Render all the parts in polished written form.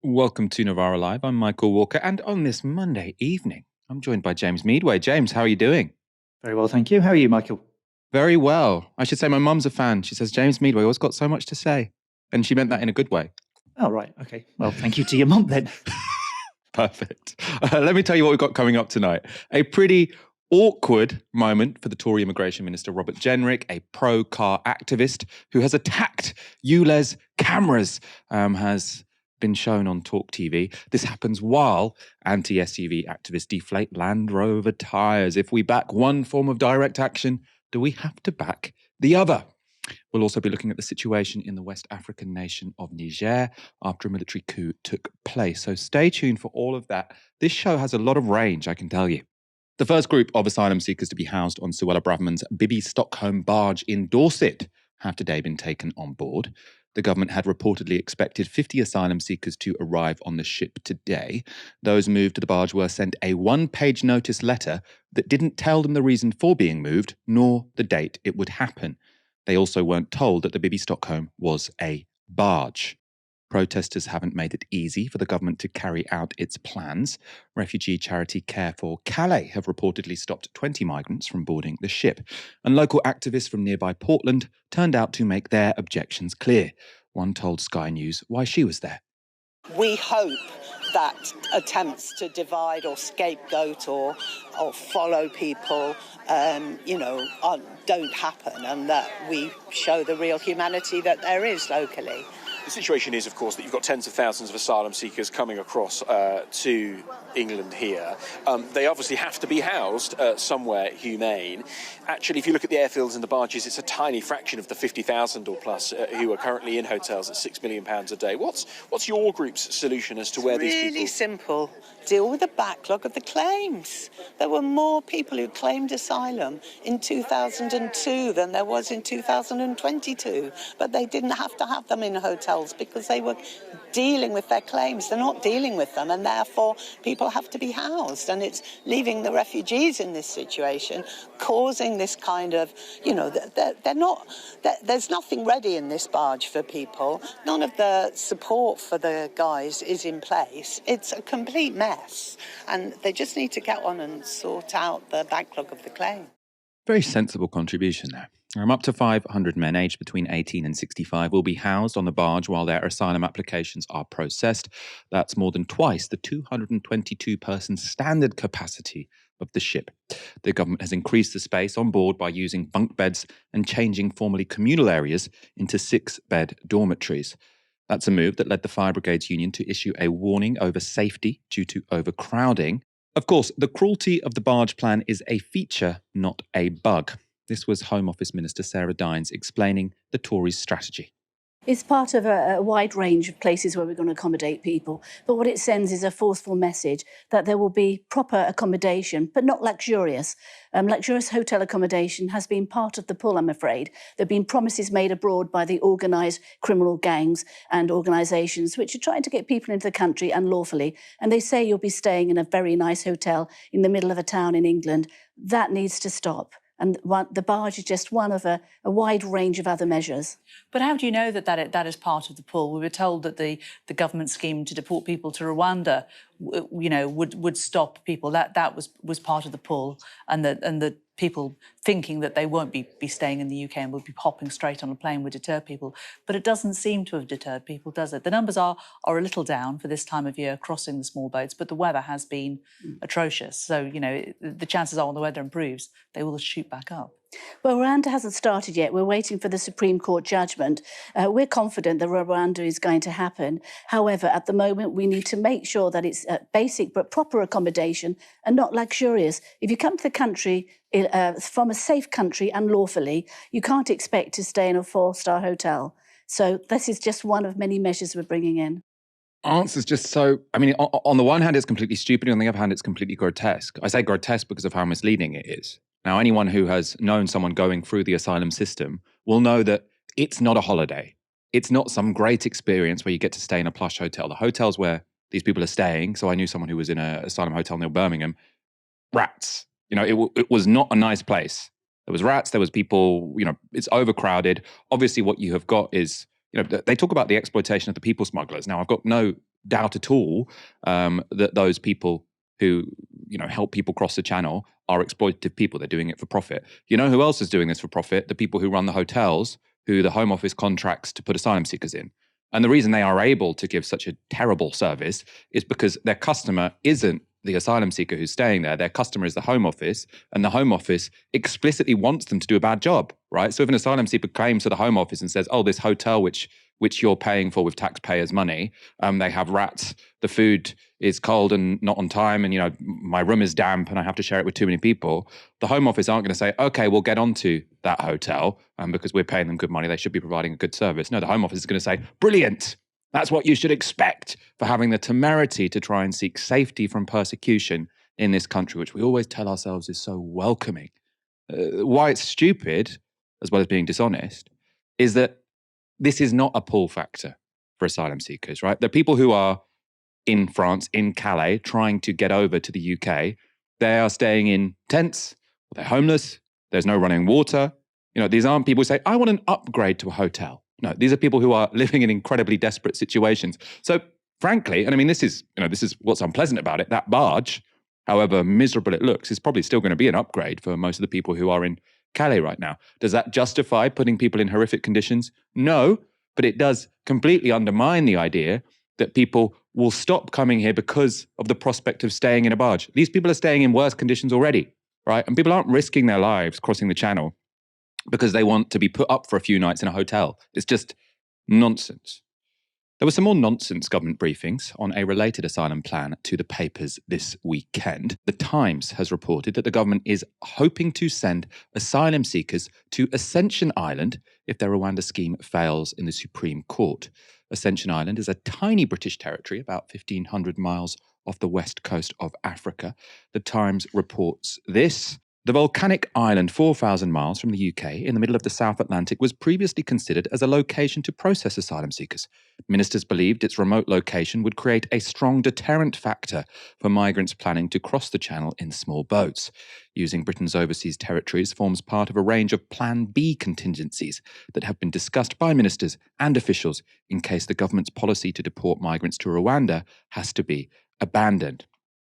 Welcome to Novara Live. I'm Michael Walker, and on this Monday evening, I'm joined by James Meadway. James, how are you doing? Very well, thank you. How are you, Michael? Very well. I should say my mum's a fan. She says, James Meadway always got so much to say. And she meant that in a good way. Oh, right. Okay. Well, thank you to your mum then. Perfect. Let me tell you what we've got coming up tonight. A pretty awkward moment for the Tory Immigration Minister, Robert Jenrick, a pro-car activist who has attacked ULEZ cameras, has been shown on Talk TV. This happens while anti-SUV activists deflate Land Rover tyres. If we back one form of direct action, do we have to back the other? We'll also be looking at the situation in the West African nation of Niger after a military coup took place. So stay tuned for all of that. This show has a lot of range, I can tell you. The first group of asylum seekers to be housed on Suella Braverman's Bibby Stockholm barge in Dorset have today been taken on board. The government had reportedly expected 50 asylum seekers to arrive on the ship today. Those moved to the barge were sent a one-page notice letter that didn't tell them the reason for being moved, nor the date it would happen. They also weren't told that the Bibby Stockholm was a barge. Protesters haven't made it easy for the government to carry out its plans. Refugee charity Care for Calais have reportedly stopped 20 migrants from boarding the ship. And local activists from nearby Portland turned out to make their objections clear. One told Sky News why she was there. We hope that attempts to divide or scapegoat or follow people, don't happen, and that we show the real humanity that there is locally. The situation is, of course, that you've got tens of thousands of asylum seekers coming across to England here. They obviously have to be housed somewhere humane. Actually, if you look at the airfields and the barges, it's a tiny fraction of the 50,000 or plus who are currently in hotels at £6 million a day. What's your group's solution as to where these people... Really simple. Deal with the backlog of the claims. There were more people who claimed asylum in 2002 than there was in 2022. But they didn't have to have them in hotels because they were dealing with their claims. They're not dealing with them, and therefore people have to be housed. And it's leaving the refugees in this situation, causing this kind of, there's nothing ready in this barge for people. None of the support for the guys is in place. It's a complete mess, and they just need to get on and sort out the backlog of the claim. Very sensible contribution there. Up to 500 men aged between 18 and 65 will be housed on the barge while their asylum applications are processed. That's more than twice the 222-person standard capacity of the ship. The government has increased the space on board by using bunk beds and changing formerly communal areas into 6-bed dormitories. That's a move that led the Fire Brigades Union to issue a warning over safety due to overcrowding. Of course, the cruelty of the barge plan is a feature, not a bug. This was Home Office Minister Sarah Dines explaining the Tories' strategy. It's part of a wide range of places where we're going to accommodate people. But what it sends is a forceful message that there will be proper accommodation, but not luxurious. Luxurious hotel accommodation has been part of the pull, I'm afraid. There have been promises made abroad by the organised criminal gangs and organisations which are trying to get people into the country unlawfully. And they say you'll be staying in a very nice hotel in the middle of a town in England. That needs to stop. And the barge is just one of a wide range of other measures. But how do you know that is part of the pull? We were told that the government scheme to deport people to Rwanda, would stop people. That was part of the pull, and the people thinking that they won't be staying in the UK and would be hopping straight on a plane would deter people. But it doesn't seem to have deterred people, does it? The numbers are a little down for this time of year crossing the small boats, but the weather has been atrocious. So, the chances are when the weather improves, they will shoot back up. Well, Rwanda hasn't started yet. We're waiting for the Supreme Court judgment. We're confident that Rwanda is going to happen. However, at the moment, we need to make sure that it's basic but proper accommodation and not luxurious. If you come to the country from a safe country unlawfully, you can't expect to stay in a 4-star hotel. So this is just one of many measures we're bringing in. Answer's just so, on the one hand, it's completely stupid. On the other hand, it's completely grotesque. I say grotesque because of how misleading it is. Now, anyone who has known someone going through the asylum system will know that it's not a holiday. It's not some great experience where you get to stay in a plush hotel. The hotels where these people are staying, so I knew someone who was in an asylum hotel near Birmingham, rats. It was not a nice place. There was rats, there was people, it's overcrowded. Obviously, what you have got is, they talk about the exploitation of the people smugglers. Now, I've got no doubt at all that those people who, help people cross the channel are exploitative people. They're doing it for profit. You know who else is doing this for profit? The people who run the hotels, who the Home Office contracts to put asylum seekers in. And the reason they are able to give such a terrible service is because their customer isn't the asylum seeker who's staying there. Their customer is the Home Office, and the Home Office explicitly wants them to do a bad job, right? So if an asylum seeker claims to the Home Office and says, oh, this hotel which you're paying for with taxpayers' money, they have rats, the food is cold and not on time, and my room is damp and I have to share it with too many people, the Home Office aren't going to say, okay, we'll get onto that hotel because we're paying them good money, they should be providing a good service. No, the Home Office is going to say, brilliant, that's what you should expect for having the temerity to try and seek safety from persecution in this country, which we always tell ourselves is so welcoming. Why it's stupid, as well as being dishonest, is that this is not a pull factor for asylum seekers, right? The people who are in France, in Calais, trying to get over to the UK, they are staying in tents, they're homeless, there's no running water. These aren't people who say, I want an upgrade to a hotel. No, these are people who are living in incredibly desperate situations. So frankly, and I mean, this is what's unpleasant about it, that barge, however miserable it looks, is probably still going to be an upgrade for most of the people who are in Calais right now. Does that justify putting people in horrific conditions? No, but it does completely undermine the idea that people will stop coming here because of the prospect of staying in a barge. These people are staying in worse conditions already, right? And people aren't risking their lives crossing the channel because they want to be put up for a few nights in a hotel. It's just nonsense. There were some more nonsense government briefings on a related asylum plan to the papers this weekend. The Times has reported that the government is hoping to send asylum seekers to Ascension Island if their Rwanda scheme fails in the Supreme Court. Ascension Island is a tiny British territory, about 1,500 miles off the west coast of Africa. The Times reports this. The volcanic island, 4,000 miles from the UK, in the middle of the South Atlantic, was previously considered as a location to process asylum seekers. Ministers believed its remote location would create a strong deterrent factor for migrants planning to cross the Channel in small boats. Using Britain's overseas territories forms part of a range of Plan B contingencies that have been discussed by ministers and officials in case the government's policy to deport migrants to Rwanda has to be abandoned.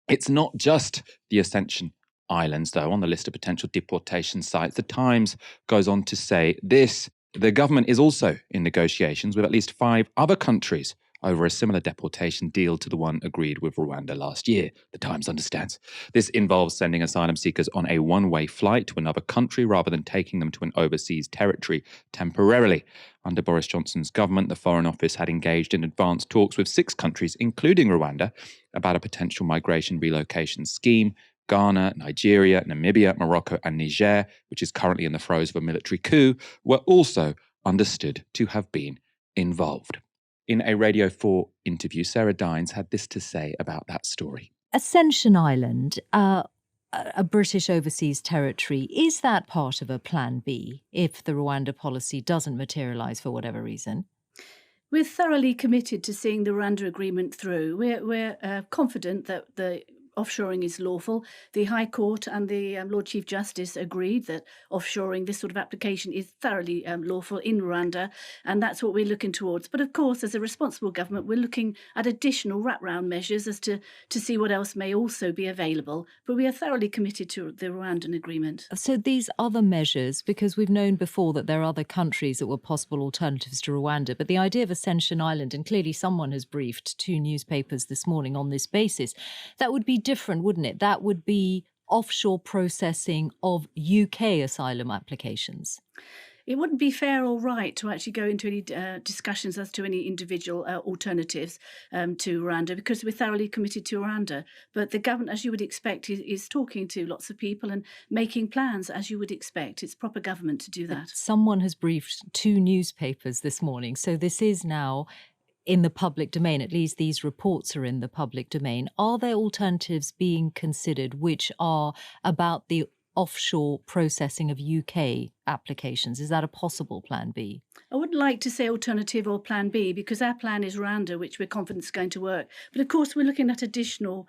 It's not just the Ascension Islands, though, on the list of potential deportation sites. The Times goes on to say this: the government is also in negotiations with at least 5 other countries over a similar deportation deal to the one agreed with Rwanda last year, the Times understands. This involves sending asylum seekers on a one-way flight to another country rather than taking them to an overseas territory temporarily. Under Boris Johnson's government, the Foreign Office had engaged in advanced talks with 6 countries, including Rwanda, about a potential migration relocation scheme. Ghana, Nigeria, Namibia, Morocco, and Niger, which is currently in the throes of a military coup, were also understood to have been involved. In a Radio 4 interview, Sarah Dines had this to say about that story. Ascension Island, a British overseas territory, is that part of a Plan B if the Rwanda policy doesn't materialise for whatever reason? We're thoroughly committed to seeing the Rwanda agreement through. We're confident that the offshoring is lawful. The High Court and the Lord Chief Justice agreed that offshoring this sort of application is thoroughly lawful in Rwanda, and that's what we're looking towards. But of course, as a responsible government, we're looking at additional wraparound measures as to see what else may also be available. But we are thoroughly committed to the Rwandan agreement. So these other measures, because we've known before that there are other countries that were possible alternatives to Rwanda, but the idea of Ascension Island, and clearly someone has briefed 2 newspapers this morning on this basis, that would be different, wouldn't it? That would be offshore processing of UK asylum applications. It wouldn't be fair or right to actually go into any discussions as to any individual alternatives to Rwanda, because we're thoroughly committed to Rwanda. But the government, as you would expect, is talking to lots of people and making plans, as you would expect. It's proper government to do that. Someone has briefed 2 newspapers this morning, so this is now in the public domain. At least these reports are in the public domain. Are there alternatives being considered which are about the offshore processing of UK applications? Is that a possible Plan B? I wouldn't like to say alternative or Plan B, because our plan is Rwanda, which we're confident is going to work. But of course, we're looking at additional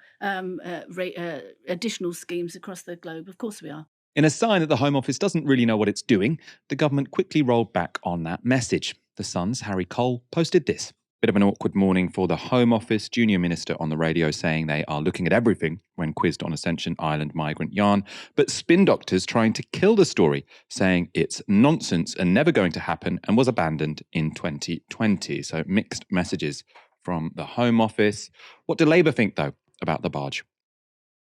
schemes across the globe. Of course we are. In a sign that the Home Office doesn't really know what it's doing, the government quickly rolled back on that message. The Sun's Harry Cole posted this. Bit of an awkward morning for the Home Office. Junior Minister on the radio saying they are looking at everything when quizzed on Ascension Island migrant yarn. But spin doctors trying to kill the story, saying it's nonsense and never going to happen and was abandoned in 2020. So mixed messages from the Home Office. What do Labour think, though, about the barge?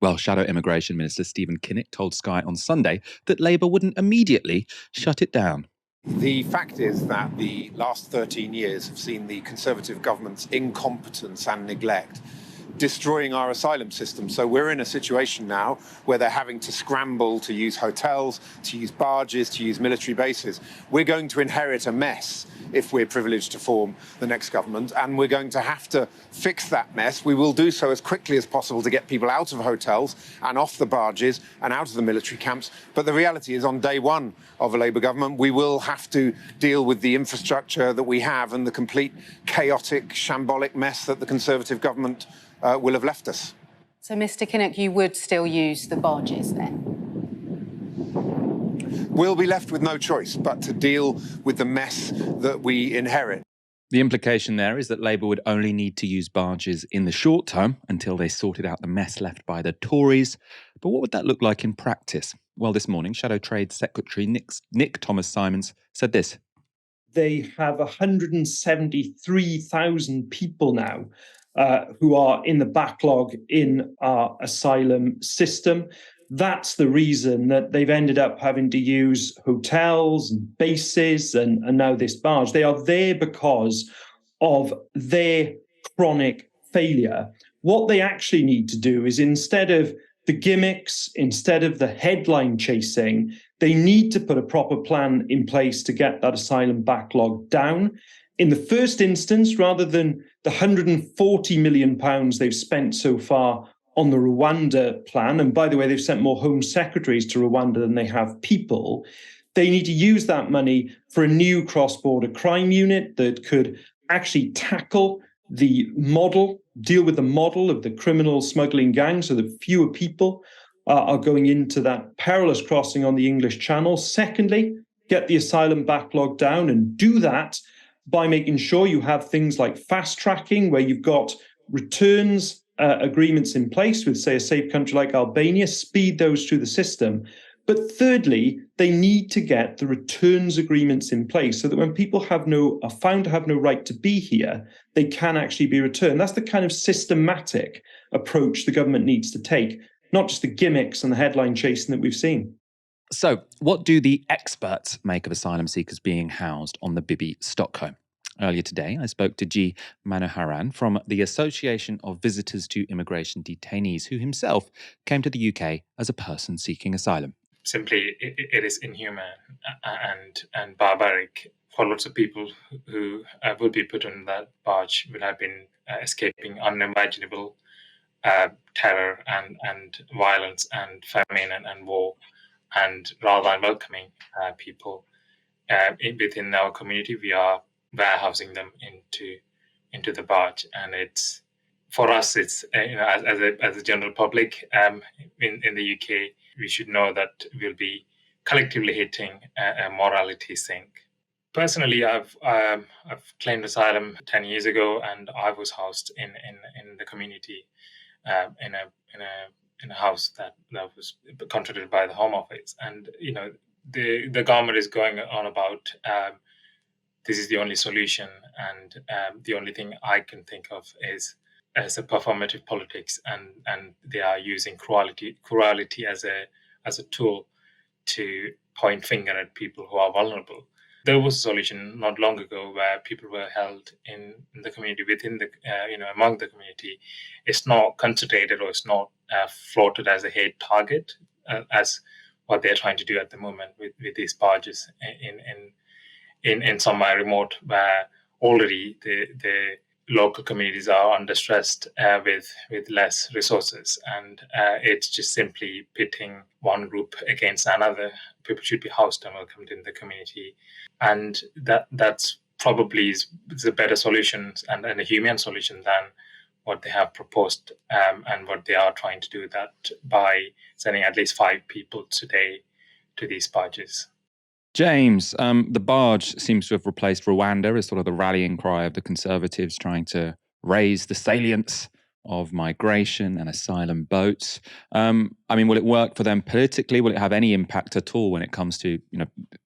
Well, Shadow Immigration Minister Stephen Kinnock told Sky on Sunday that Labour wouldn't immediately shut it down. The fact is that the last 13 years have seen the Conservative government's incompetence and neglect destroying our asylum system. So we're in a situation now where they're having to scramble to use hotels, to use barges, to use military bases. We're going to inherit a mess if we're privileged to form the next government, and we're going to have to fix that mess. We will do so as quickly as possible to get people out of hotels and off the barges and out of the military camps. But the reality is, on day one of a Labour government, we will have to deal with the infrastructure that we have and the complete chaotic, shambolic mess that the Conservative government will have left us. So, Mr. Kinnock, you would still use the barges then? We'll be left with no choice but to deal with the mess that we inherit. The implication there is that Labour would only need to use barges in the short term until they sorted out the mess left by the Tories. But what would that look like in practice? Well, this morning, Shadow Trade Secretary Nick Thomas-Simons said this. They have 173,000 people now who are in the backlog in our asylum system. That's the reason that they've ended up having to use hotels and bases and now this barge. They are there because of their chronic failure. What they actually need to do is, instead of the gimmicks, instead of the headline chasing, they need to put a proper plan in place to get that asylum backlog down. In the first instance, rather than the £140 million they've spent so far on the Rwanda plan, and by the way, they've sent more Home Secretaries to Rwanda than they have people, they need to use that money for a new cross-border crime unit that could actually tackle the model, deal with the model of the criminal smuggling gang so that fewer people are going into that perilous crossing on the English Channel. Secondly, get the asylum backlog down, and do that by making sure you have things like fast tracking, where you've got returns agreements in place with, say, a safe country like Albania, speed those through the system. But thirdly, they need to get the returns agreements in place so that when people are found to have no right to be here, they can actually be returned. That's the kind of systematic approach the government needs to take, not just the gimmicks and the headline chasing that we've seen. So, what do the experts make of asylum seekers being housed on the Bibby Stockholm? Earlier today, I spoke to G. Manoharan from the Association of Visitors to Immigration Detainees, who himself came to the UK as a person seeking asylum. Simply, it is inhuman and barbaric for lots of people who would be put on that barge would have been escaping unimaginable terror and violence and famine and war, and rather than welcoming people within our community, we are warehousing them into the barge. And it's, for us, it's as a general public in the UK, we should know that we'll be collectively hitting a morality sink. Personally, I've claimed asylum 10 years ago, and I was housed in the community in a house that was contracted by the Home Office. And the government is going on about this is the only solution, and the only thing I can think of is as a performative politics, and they are using cruelty as a tool to point finger at people who are vulnerable. There was a solution not long ago where people were held in the community, within the among the community. It's not concentrated, or it's not floated as a hate target, as what they're trying to do at the moment with these barges in somewhere remote, where already the local communities are under stressed with less resources, and it's just simply pitting one group against another. People should be housed and welcomed in the community, and that's probably is a better solution and a humane solution than what they have proposed, and what they are trying to do, that by sending at least 5 people today to these barges. James, the barge seems to have replaced Rwanda as sort of the rallying cry of the Conservatives trying to raise the salience of migration and asylum boats. I mean, will it work for them politically? Will it have any impact at all when it comes to,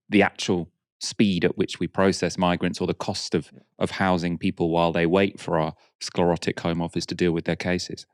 the actual speed at which we process migrants or the cost of housing people while they wait for our sclerotic Home Office to deal with their cases?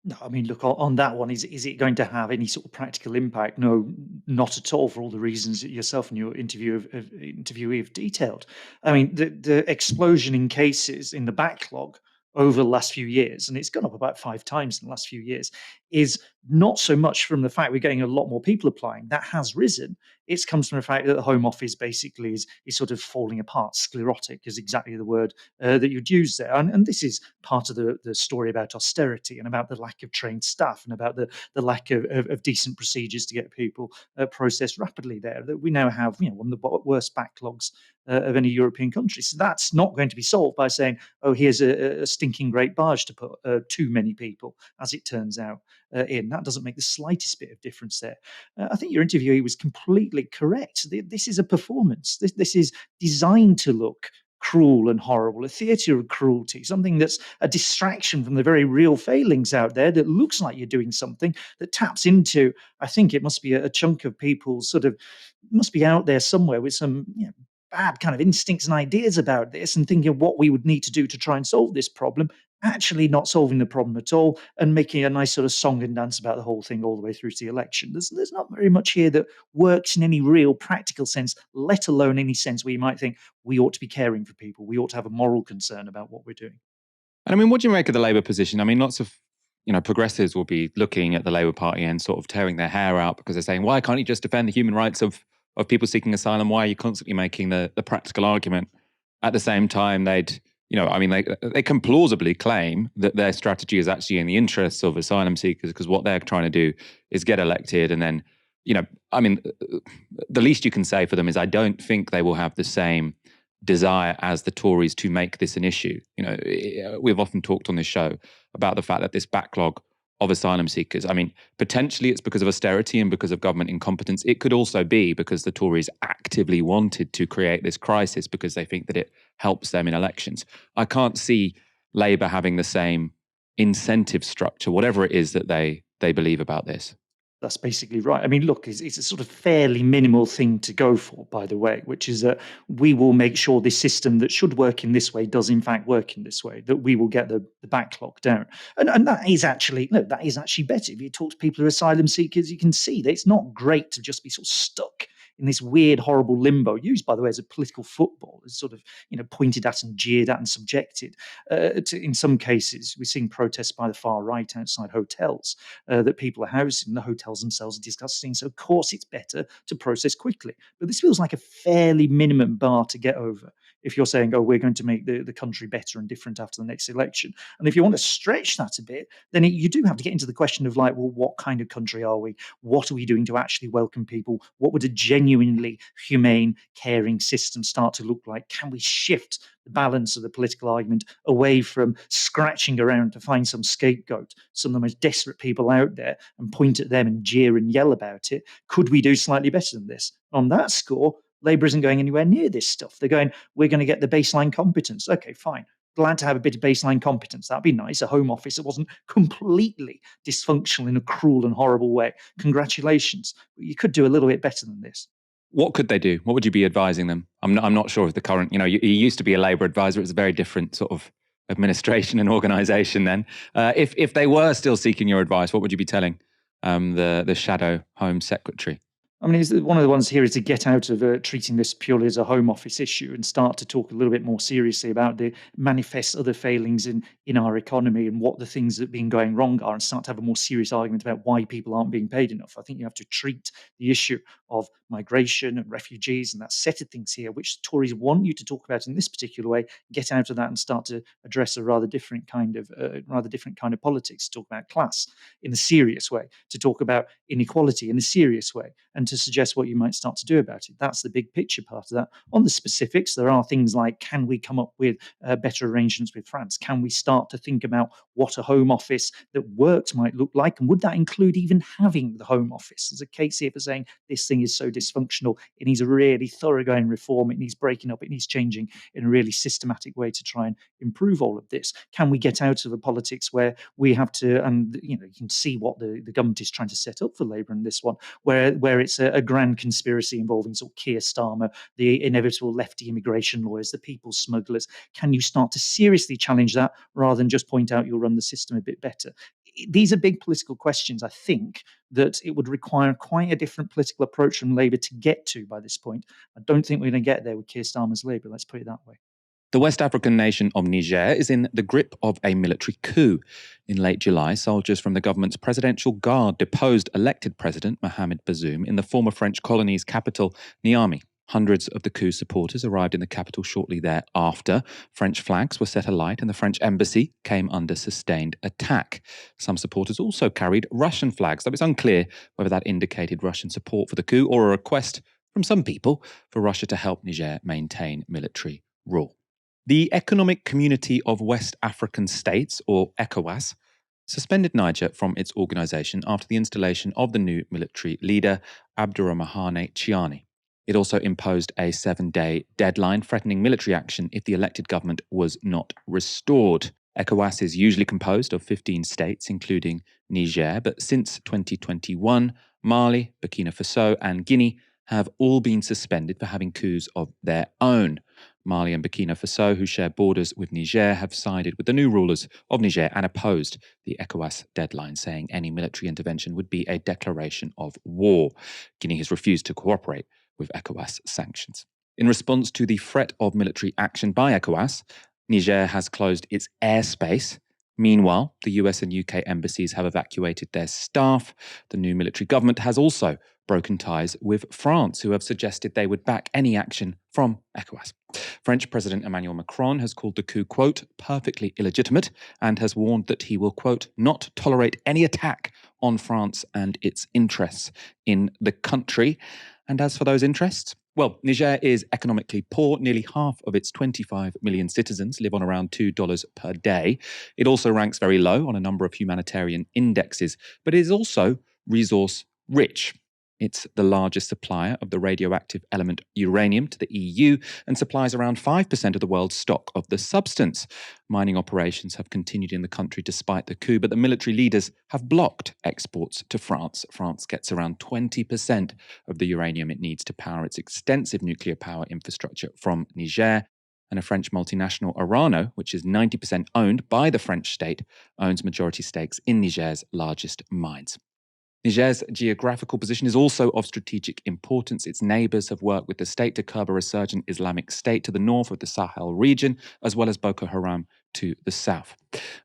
No, I mean, look, on that one, is it going to have any sort of practical impact? No, not at all, for all the reasons that yourself and your interviewee have detailed. I mean, the explosion in cases in the backlog over the last few years, and it's gone up about 5 times in the last few years, is not so much from the fact we're getting a lot more people applying. That has risen. It comes from the fact that the Home Office basically is sort of falling apart. Sclerotic is exactly the word that you'd use there. And this is part of the story about austerity and about the lack of trained staff and about the lack of decent procedures to get people processed rapidly there. That we now have one of the worst backlogs of any European country. So that's not going to be solved by saying, oh, here's a stinking great barge to put too many people, as it turns out, in. That doesn't make the slightest bit of difference there. I think your interviewee was completely correct. This is a performance. This is designed to look cruel and horrible, a theatre of cruelty, something that's a distraction from the very real failings out there that looks like you're doing something that taps into, I think it must be a chunk of people sort of must be out there somewhere with some bad kind of instincts and ideas about this and thinking of what we would need to do to try and solve this problem, actually not solving the problem at all and making a nice sort of song and dance about the whole thing all the way through to the election. There's not very much here that works in any real practical sense, let alone any sense where you might think we ought to be caring for people. We ought to have a moral concern about what we're doing. And I mean, what do you make of the Labour position? I mean, lots of progressives will be looking at the Labour Party and sort of tearing their hair out because they're saying, why can't you just defend the human rights of people seeking asylum? Why are you constantly making the practical argument? At the same time, they can plausibly claim that their strategy is actually in the interests of asylum seekers because what they're trying to do is get elected and then, the least you can say for them is I don't think they will have the same desire as the Tories to make this an issue. We've often talked on this show about the fact that this backlog of asylum seekers, I mean, potentially it's because of austerity and because of government incompetence. It could also be because the Tories actively wanted to create this crisis because they think that it helps them in elections. I can't see Labour having the same incentive structure, whatever it is that they believe about this. That's basically right. I mean, look, it's a sort of fairly minimal thing to go for, by the way, which is that we will make sure this system that should work in this way does in fact work in this way, that we will get the backlog down. And that is actually, that is actually better. If you talk to people who are asylum seekers, you can see that it's not great to just be sort of stuck in this weird, horrible limbo, used, by the way, as a political football, as sort of, pointed at and jeered at and subjected. In some cases, we're seeing protests by the far right outside hotels that people are housed in. The hotels themselves are disgusting. So, of course, it's better to process quickly. But this feels like a fairly minimum bar to get over if you're saying, oh, we're going to make the country better and different after the next election. And if you want to stretch that a bit, then you do have to get into the question of like, well, what kind of country are we? What are we doing to actually welcome people? What would a genuinely humane, caring system start to look like? Can we shift the balance of the political argument away from scratching around to find some scapegoat, some of the most desperate people out there, and point at them and jeer and yell about it? Could we do slightly better than this? On that score, Labour isn't going anywhere near this stuff. They're going, we're going to get the baseline competence. Okay, fine. Glad to have a bit of baseline competence. That'd be nice. A Home Office that wasn't completely dysfunctional in a cruel and horrible way. Congratulations. But you could do a little bit better than this. What could they do? What would you be advising them? I'm not sure if the current, you used to be a Labour advisor. It's a very different sort of administration and organisation then. If they were still seeking your advice, what would you be telling the shadow Home Secretary? I mean, one of the ones here is to get out of treating this purely as a Home Office issue and start to talk a little bit more seriously about the manifest other failings in our economy and what the things that have been going wrong are, and start to have a more serious argument about why people aren't being paid enough. I think you have to treat the issue of migration and refugees and that set of things here, which the Tories want you to talk about in this particular way, get out of that and start to address a rather different kind of politics, to talk about class in a serious way, to talk about inequality in a serious way, and and to suggest what you might start to do about it. That's the big picture part of that. On the specifics, there are things like, can we come up with better arrangements with France? Can we start to think about what a Home Office that worked might look like? And would that include even having the Home Office? There's a case here for saying this thing is so dysfunctional, it needs a really thoroughgoing reform, it needs breaking up, it needs changing in a really systematic way to try and improve all of this. Can we get out of a politics where we have to, and you can see what the government is trying to set up for Labour in this one, where it's a grand conspiracy involving sort of Keir Starmer, the inevitable lefty immigration lawyers, the people smugglers. Can you start to seriously challenge that rather than just point out you'll run the system a bit better? These are big political questions, I think, that it would require quite a different political approach from Labour to get to by this point. I don't think we're going to get there with Keir Starmer's Labour, let's put it that way. The West African nation of Niger is in the grip of a military coup. In late July, soldiers from the government's presidential guard deposed elected president Mohamed Bazoum in the former French colony's capital, Niamey. Hundreds of the coup supporters arrived in the capital shortly thereafter. French flags were set alight and the French embassy came under sustained attack. Some supporters also carried Russian flags, though it's unclear whether that indicated Russian support for the coup or a request from some people for Russia to help Niger maintain military rule. The Economic Community of West African States, or ECOWAS, suspended Niger from its organisation after the installation of the new military leader, Abdourahmane Tiani. It also imposed a 7-day deadline threatening military action if the elected government was not restored. ECOWAS is usually composed of 15 states, including Niger, but since 2021, Mali, Burkina Faso and Guinea have all been suspended for having coups of their own. Mali and Burkina Faso, who share borders with Niger, have sided with the new rulers of Niger and opposed the ECOWAS deadline, saying any military intervention would be a declaration of war. Guinea has refused to cooperate with ECOWAS sanctions. In response to the threat of military action by ECOWAS, Niger has closed its airspace. Meanwhile, the US and UK embassies have evacuated their staff. The new military government has also broken ties with France, who have suggested they would back any action from ECOWAS. French President Emmanuel Macron has called the coup, quote, perfectly illegitimate, and has warned that he will, quote, not tolerate any attack on France and its interests in the country. And as for those interests, well, Niger is economically poor. Nearly half of its 25 million citizens live on around $2 per day. It also ranks very low on a number of humanitarian indexes, but it is also resource rich. It's the largest supplier of the radioactive element uranium to the EU and supplies around 5% of the world's stock of the substance. Mining operations have continued in the country despite the coup, but the military leaders have blocked exports to France. France gets around 20% of the uranium it needs to power its extensive nuclear power infrastructure from Niger. And a French multinational, Orano, which is 90% owned by the French state, owns majority stakes in Niger's largest mines. Niger's geographical position is also of strategic importance. Its neighbours have worked with the state to curb a resurgent Islamic State to the north of the Sahel region, as well as Boko Haram to the south.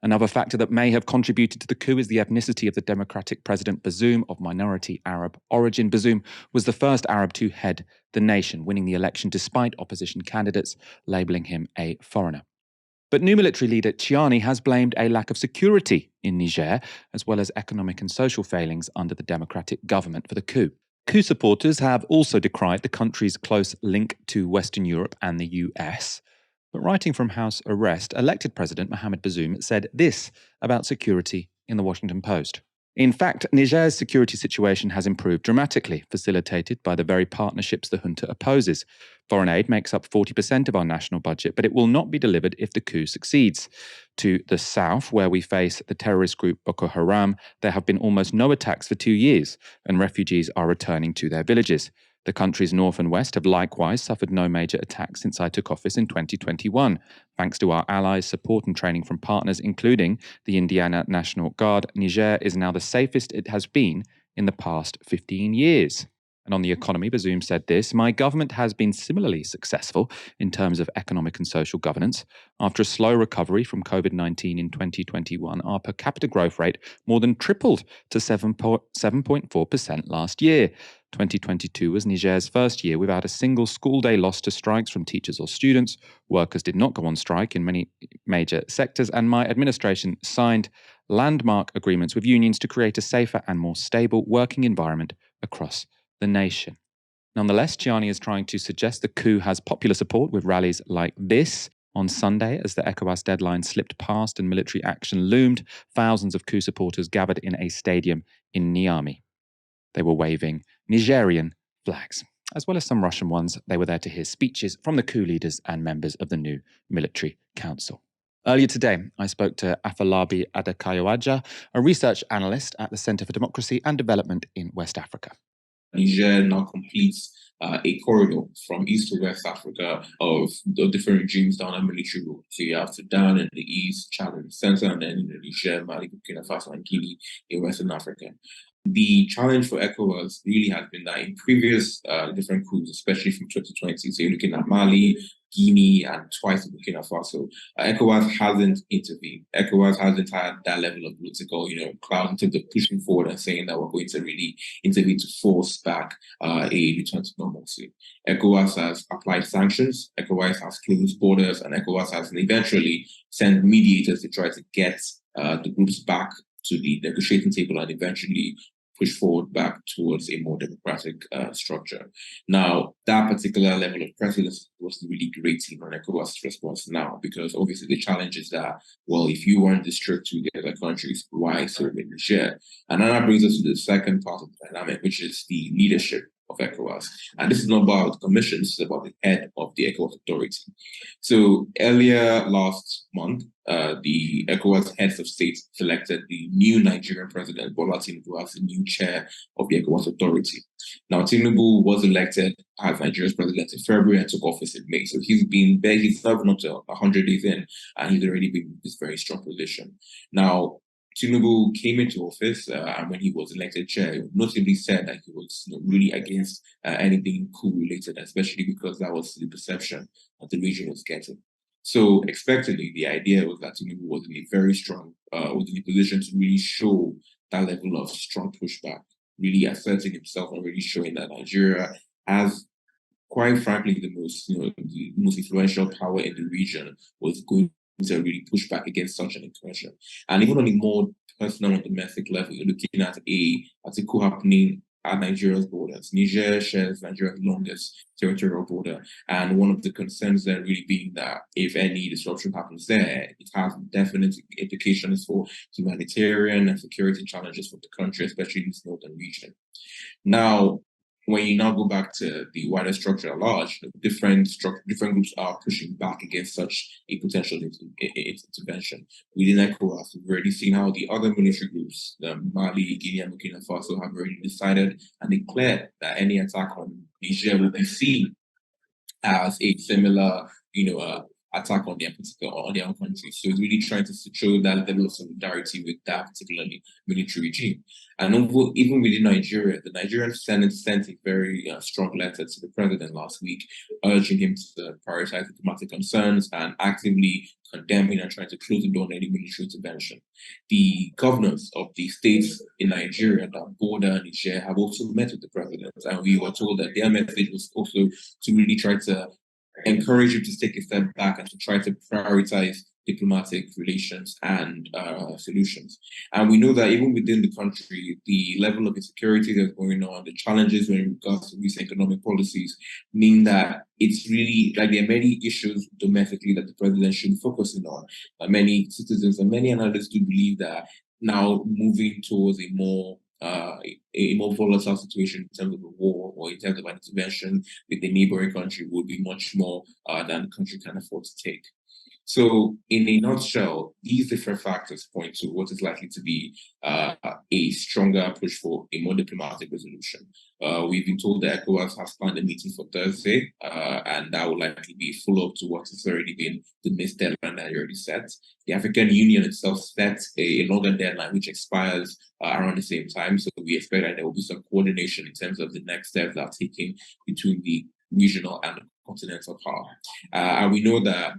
Another factor that may have contributed to the coup is the ethnicity of the democratic President Bazoum, of minority Arab origin. Bazoum was the first Arab to head the nation, winning the election despite opposition candidates labelling him a foreigner. But new military leader Tiani has blamed a lack of security in Niger, as well as economic and social failings under the democratic government for the coup. Coup supporters have also decried the country's close link to Western Europe and the US. But writing from house arrest, elected President Mohamed Bazoum said this about security in the Washington Post. In fact, Niger's security situation has improved dramatically, facilitated by the very partnerships the junta opposes. Foreign aid makes up 40% of our national budget, but it will not be delivered if the coup succeeds. To the south, where we face the terrorist group Boko Haram, there have been almost no attacks for 2 years, and refugees are returning to their villages. The country's north and west have likewise suffered no major attacks since I took office in 2021. Thanks to our allies' support and training from partners, including the Indiana National Guard, Niger is now the safest it has been in the past 15 years. And on the economy, Bazoum said this: my government has been similarly successful in terms of economic and social governance. After a slow recovery from COVID-19 in 2021, our per capita growth rate more than tripled to 7.4% last year. 2022 was Niger's first year without a single school day lost to strikes from teachers or students. Workers did not go on strike in many major sectors, and my administration signed landmark agreements with unions to create a safer and more stable working environment across the nation. Nonetheless, Chiani is trying to suggest the coup has popular support with rallies like this. On Sunday, as the ECOWAS deadline slipped past and military action loomed, thousands of coup supporters gathered in a stadium in Niamey. They were waving Nigerian flags, as well as some Russian ones. They were there to hear speeches from the coup leaders and members of the new military council. Earlier today, I spoke to Afolabi Adekayoaja, a research analyst at the Centre for Democracy and Development in West Africa. Niger now completes a corridor from East to West Africa of the different regimes down a military route. So you have Sudan in the east, Chad in the center, and then Niger, Mali, Burkina Faso, and Guinea in Western Africa. The challenge for ECOWAS really has been that in previous different coups, especially from 2020, so you're looking at Mali, Guinea, and twice in Burkina Faso, ECOWAS hasn't intervened. ECOWAS hasn't had that level of political, clout in terms of pushing forward and saying that we're going to really intervene to force back a return to normalcy. ECOWAS has applied sanctions, ECOWAS has closed borders, and ECOWAS has eventually sent mediators to try to get the groups back to the negotiating table and eventually push forward back towards a more democratic structure. Now, that particular level of precedence was really grating on ECOWAS' response now, because obviously the challenge is that, well, if you weren't this strict to the other countries, why so in Niger? And then that brings us to the second part of the dynamic, which is the leadership of ECOWAS. And this is not about the commission, this is about the head of the ECOWAS authority. So earlier last month, the ECOWAS heads of state selected the new Nigerian president, Bola Tinubu, as the new chair of the ECOWAS authority. Now, Tinubu was elected as Nigeria's president in February and took office in May. So he's been there, he's served not 100 days in, and he's already been in this very strong position. Now, Tinubu came into office, and when he was elected chair, he notably said that he was really against anything coup related, especially because that was the perception that the region was getting. So expectedly, the idea was that Tinubu was in a very strong, was in a position to really show that level of strong pushback, really asserting himself and really showing that Nigeria has, quite frankly, the most influential power in the region, was going to really push back against such an incursion. And even on a more personal and domestic level, you're looking at a coup happening at Nigeria's borders. Niger shares Nigeria's longest territorial border. And one of the concerns there really being that if any disruption happens there, it has definite implications for humanitarian and security challenges for the country, especially in this northern region. Now, when you now go back to the wider structure at large, different groups are pushing back against such a potential intervention. Within ECOWAS, we've already seen how the other military groups, Mali, Guinea, and Burkina Faso, have already decided and declared that any attack on Niger will be seen as a similar, attack on their own country. So it's really trying to show that level of solidarity with that particularly military regime. And even within Nigeria, the Nigerian Senate sent a very strong letter to the president last week, urging him to prioritize diplomatic concerns and actively condemning and trying to close the door on any military intervention. The governors of the states in Nigeria that border Niger have also met with the president, and we were told that their message was also to really try to encourage him to take a step back and to try to prioritize diplomatic relations and solutions. And we know that even within the country, the level of insecurity that's going on, the challenges in regards to recent economic policies mean that it's really like there are many issues domestically that the president should be focusing on. Many citizens and many analysts do believe that now moving towards a more volatile situation in terms of a war or in terms of an intervention with a neighboring country would be much more than the country can afford to take. So in a nutshell, these different factors point to what is likely to be a stronger push for a more diplomatic resolution. We've been told that ECOWAS has planned a meeting for Thursday, and that will likely be a follow-up to what has already been the missed deadline that you already set. The African Union itself sets a longer deadline, which expires around the same time. So we expect that there will be some coordination in terms of the next steps that are taken between the regional and the continental power. And we know that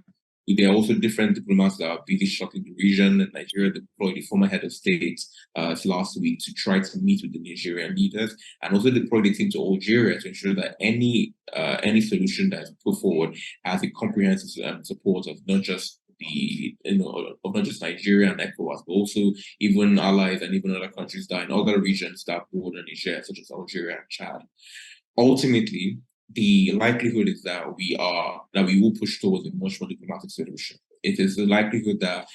there are also different diplomats that are busy shocking the region. Nigeria deployed the former head of state last week to try to meet with the Nigerian leaders, and also deployed a team to Algeria to ensure that any solution that is put forward has a comprehensive support of not just of not just Nigeria and ECOWAS, but also even allies and even other countries that are in other regions that border Niger, such as Algeria and Chad. Ultimately, the likelihood is that we will push towards a much more diplomatic solution. It is the likelihood that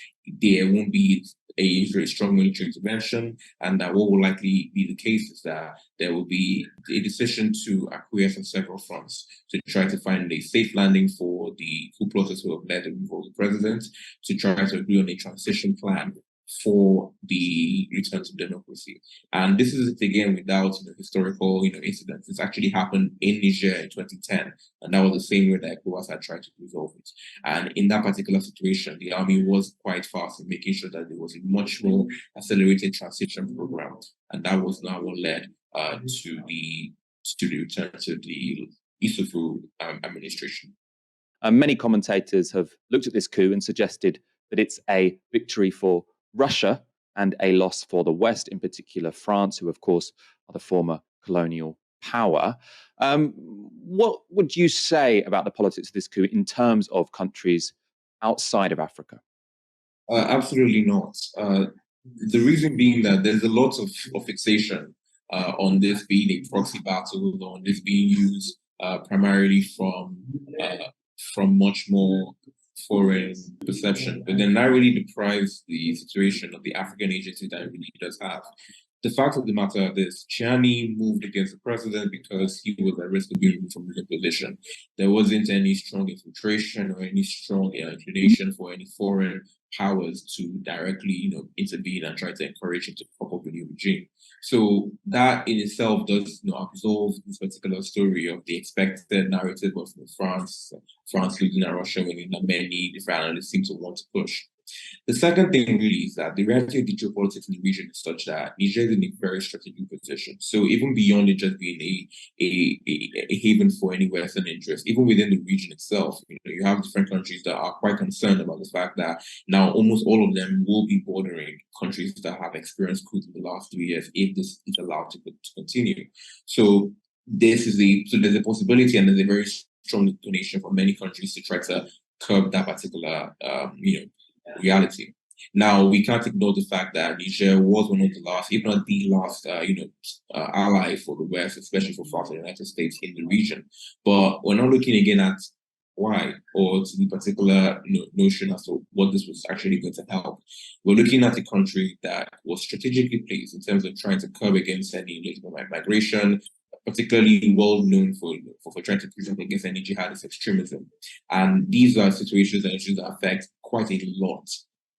there won't be a very strong military intervention, and that what will likely be the case is that there will be a decision to acquiesce on several fronts to try to find a safe landing for the coup process who have led the removal of the president, to try to agree on a transition plan for the return to democracy. And this is, again, without historical incidents. It's actually happened in Niger in 2010, and that was the same way that ECOWAS had tried to resolve it. And in that particular situation, the army was quite fast in making sure that there was a much more accelerated transition program, and that was now what led to the return to the Isufu administration. Many commentators have looked at this coup and suggested that it's a victory for Russia and a loss for the West, in particular France, who, of course, are the former colonial power. What would you say about the politics of this coup in terms of countries outside of Africa? Absolutely not. The reason being that there's a lot of fixation on this being a proxy battle, on this being used primarily from much more foreign perception, but then that really deprives the situation of the African agency that it really does have. The fact of the matter is, Chiani moved against the president because he was at risk of being removed from his position. There wasn't any strong infiltration or any strong inclination for any foreign powers to directly, intervene and try to encourage him to prop up a new regime. So that in itself does, absolve this particular story of the expected narrative of France losing at Russia, when many different analysts seem to want to push. The second thing really is that the reality of the geopolitics in the region is such that Niger is in a very strategic position. So even beyond it just being a haven for any Western interest, even within the region itself, you have different countries that are quite concerned about the fact that now almost all of them will be bordering countries that have experienced coups in the last 3 years if this is allowed to continue. So there's a possibility, and there's a very strong inclination for many countries to try to curb that particular reality. Now, we can't ignore the fact that Niger was one of the last, if not the last, ally for the West, especially for France and the United States in the region. But we're not looking again at why, or to the particular notion as to what this was actually going to help. We're looking at a country that was strategically placed in terms of trying to curb against any illegal migration, particularly well known for trying to present against any jihadist extremism. And these are situations and issues that affect quite a lot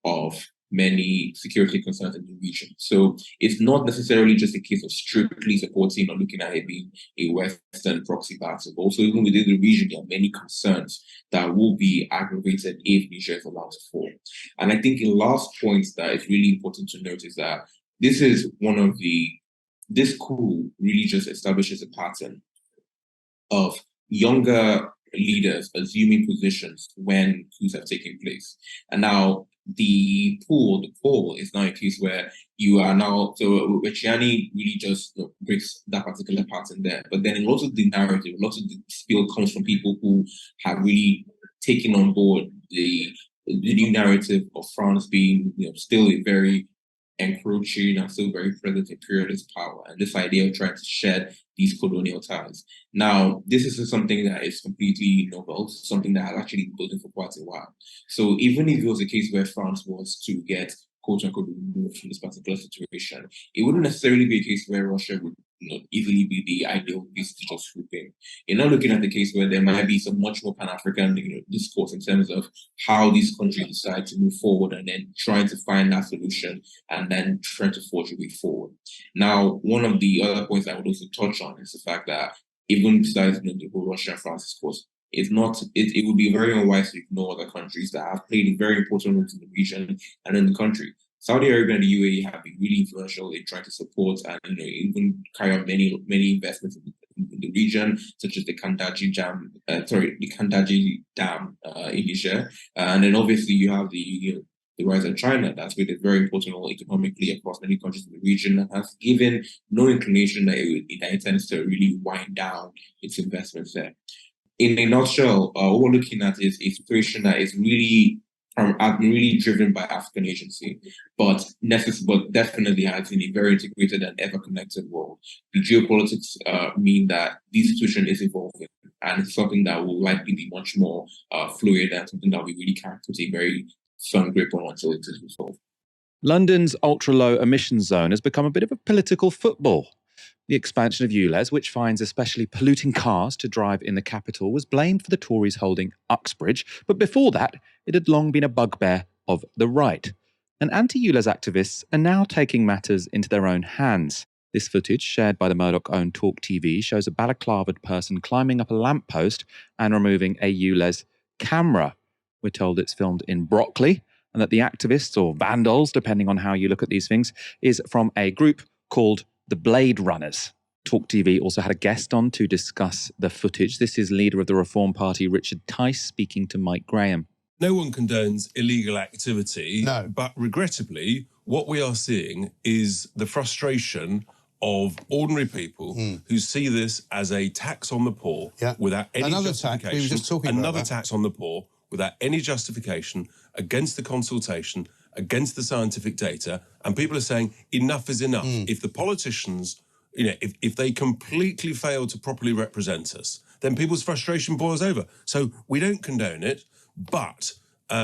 of many security concerns in the region. So it's not necessarily just a case of strictly supporting or looking at it being a Western proxy battle, but also even within the region, there are many concerns that will be aggravated if Niger is allowed to fall. And I think a last point that is really important to note is that this coup really just establishes a pattern of younger leaders assuming positions when coups have taken place. And now the poll is now a case where you are now, so Chiani really just breaks that particular pattern there. But then a lot of the narrative, a lot of the spill comes from people who have really taken on board the new narrative of France being still a very encroaching and still very present imperialist power, and this idea of trying to shed these colonial ties. Now, this is something that is completely novel, something that has actually been building for quite a while. So even if it was a case where France was to get quote-unquote removed from this particular situation, it wouldn't necessarily be a case where Russia would easily be the ideal piece to just swoop in. You're not looking at the case where there might be some much more Pan-African discourse in terms of how these countries decide to move forward and then trying to find that solution and then trying to forge a way forward. Now, one of the other points I would also touch on is the fact that even besides the whole Russia and France discourse, it would be very unwise to ignore other countries that have played a very important role in the region and in the country. Saudi Arabia and the UAE have been really influential in trying to support and even carry out many investments in the region, such as the Kandaji Dam in Niger, and then obviously you have the rise of China. That's played a very important role economically across many countries in the region, and has given no inclination that it intends to really wind down its investments there. In a nutshell, what we're looking at is a situation that is really have been really driven by African agency, but definitely has in a very integrated and ever-connected world. The geopolitics mean that this situation is evolving, and it's something that will likely be much more fluid and something that we really can't put a very firm grip on until it is resolved. London's ultra-low emissions zone has become a bit of a political football. The expansion of ULEZ, which fines especially polluting cars to drive in the capital, was blamed for the Tories holding Uxbridge, but before that, it had long been a bugbear of the right. And anti-ULEZ activists are now taking matters into their own hands. This footage, shared by the Murdoch-owned Talk TV, shows a balaclavaed person climbing up a lamppost and removing a ULEZ camera. We're told it's filmed in Brockley, and that the activists, or vandals, depending on how you look at these things, is from a group called the Blade Runners. Talk TV also had a guest on to discuss the footage. This is leader of the Reform Party, Richard Tice, speaking to Mike Graham. No one condones illegal activity, but regrettably, what we are seeing is the frustration of ordinary people who see this as a tax on the poor without any justification. We were just talking about another that. tax on the poor without any justification, against the consultation, against the scientific data, and people are saying enough is enough. If the politicians, if they completely fail to properly represent us, then people's frustration boils over. So we don't condone it, but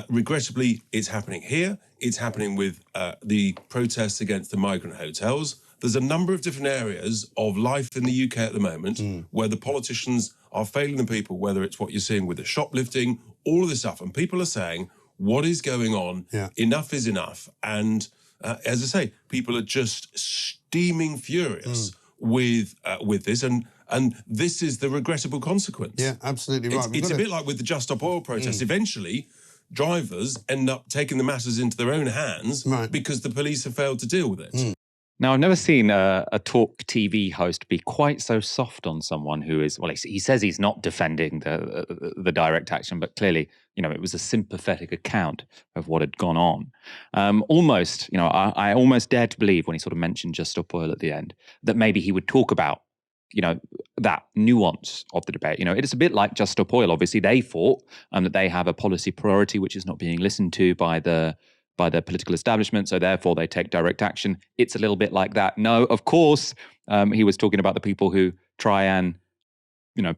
regrettably, it's happening here. It's happening with the protests against the migrant hotels. There's a number of different areas of life in the UK at the moment where the politicians are failing the people, whether it's what you're seeing with the shoplifting, all of this stuff. And people are saying, what is going on? Enough is enough. And as I say, people are just steaming furious with this. And this is the regrettable consequence. Yeah, absolutely right. It's a bit like with the Just Stop Oil protests. Eventually, drivers end up taking the matters into their own hands because the police have failed to deal with it. Now, I've never seen a Talk TV host be quite so soft on someone who is, well, he says he's not defending the direct action, but clearly, it was a sympathetic account of what had gone on. Almost, I almost dare to believe when he sort of mentioned Just Stop Oil at the end, that maybe he would talk about, that nuance of the debate. It's a bit like Just Stop Oil. Obviously, they fought that they have a policy priority which is not being listened to by the political establishment, so therefore they take direct action. It's a little bit like that. No, of course, he was talking about the people who try and,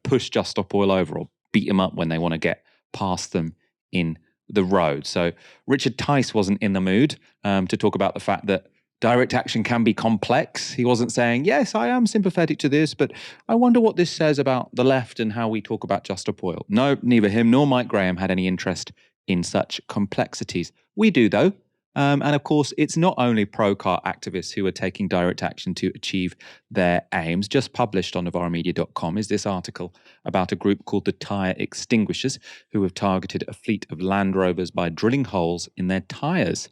push Just Stop Oil over or beat them up when they want to get past them in the road. So Richard Tice wasn't in the mood to talk about the fact that direct action can be complex. He wasn't saying, yes, I am sympathetic to this, but I wonder what this says about the left and how we talk about Just Stop Oil. No, neither him nor Mike Graham had any interest in such complexities. We do, though. And of course, it's not only pro-car activists who are taking direct action to achieve their aims. Just published on NovaraMedia.com is this article about a group called the Tyre Extinguishers, who have targeted a fleet of Land Rovers by drilling holes in their tyres.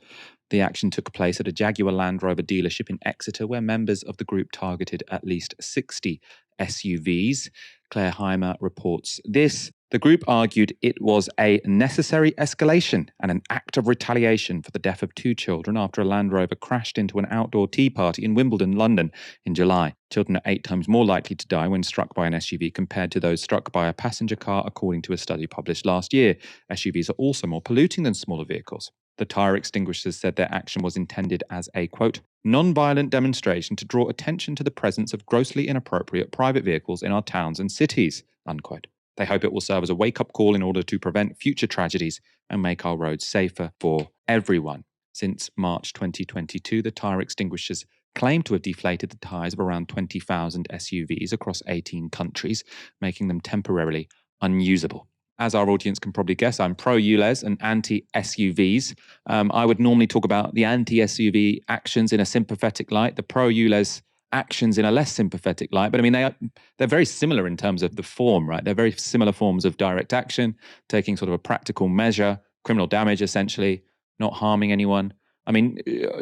The action took place at a Jaguar Land Rover dealership in Exeter, where members of the group targeted at least 60 SUVs. Claire Heimer reports this. The group argued it was a necessary escalation and an act of retaliation for the death of 2 children after a Land Rover crashed into an outdoor tea party in Wimbledon, London in July. Children are 8 times more likely to die when struck by an SUV compared to those struck by a passenger car, according to a study published last year. SUVs are also more polluting than smaller vehicles. The Tyre Extinguishers said their action was intended as a, quote, non-violent demonstration to draw attention to the presence of grossly inappropriate private vehicles in our towns and cities, unquote. They hope it will serve as a wake-up call in order to prevent future tragedies and make our roads safer for everyone. Since March 2022, the Tyre Extinguishers claim to have deflated the tyres of around 20,000 SUVs across 18 countries, making them temporarily unusable. As our audience can probably guess, I'm pro-ULEZ and anti-SUVs. I would normally talk about the anti-SUV actions in a sympathetic light, the pro-ULEZ actions in a less sympathetic light. But I mean, they're very similar in terms of the form, right? They're very similar forms of direct action, taking sort of a practical measure, criminal damage essentially, not harming anyone. I mean,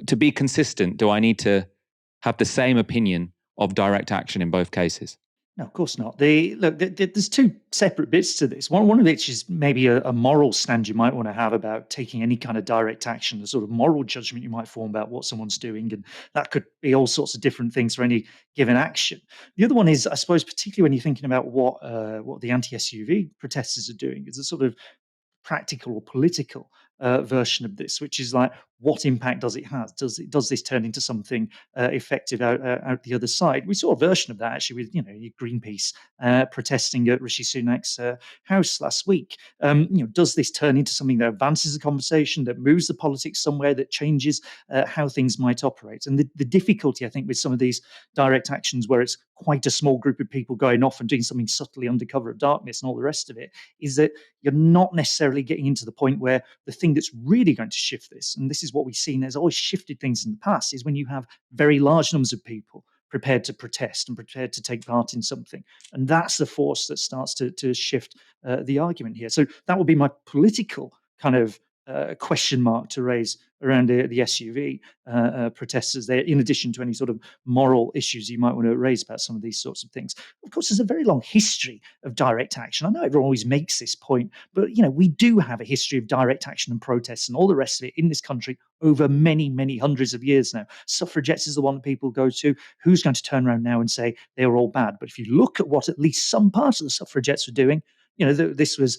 to be consistent, do I need to have the same opinion of direct action in both cases? No, of course not. There's 2 separate bits to this. One of which is maybe a moral stand you might want to have about taking any kind of direct action, the sort of moral judgment you might form about what someone's doing, and that could be all sorts of different things for any given action. The other one is, I suppose, particularly when you're thinking about what the anti-SUV protesters are doing, is a sort of practical or political. version of this, which is like, what impact does it have? Does this turn into something effective out the other side? We saw a version of that actually with Greenpeace protesting at Rishi Sunak's house last week. Does this turn into something that advances the conversation, that moves the politics somewhere, that changes how things might operate? And the difficulty, I think, with some of these direct actions where it's quite a small group of people going off and doing something subtly under cover of darkness and all the rest of it, is that you're not necessarily getting into the point where the thing that's really going to shift this, and this is what we've seen, there's always shifted things in the past, is when you have very large numbers of people prepared to protest and prepared to take part in something. And that's the force that starts to shift the argument here. So that would be my political kind of question mark to raise around the SUV protesters there, in addition to any sort of moral issues you might want to raise about some of these sorts of things. Of course, there's a very long history of direct action. I know everyone always makes this point, but we do have a history of direct action and protests and all the rest of it in this country over many, many hundreds of years now. Suffragettes is the one that people go to. Who's going to turn around now and say they were all bad? But if you look at what at least some parts of the suffragettes were doing, this was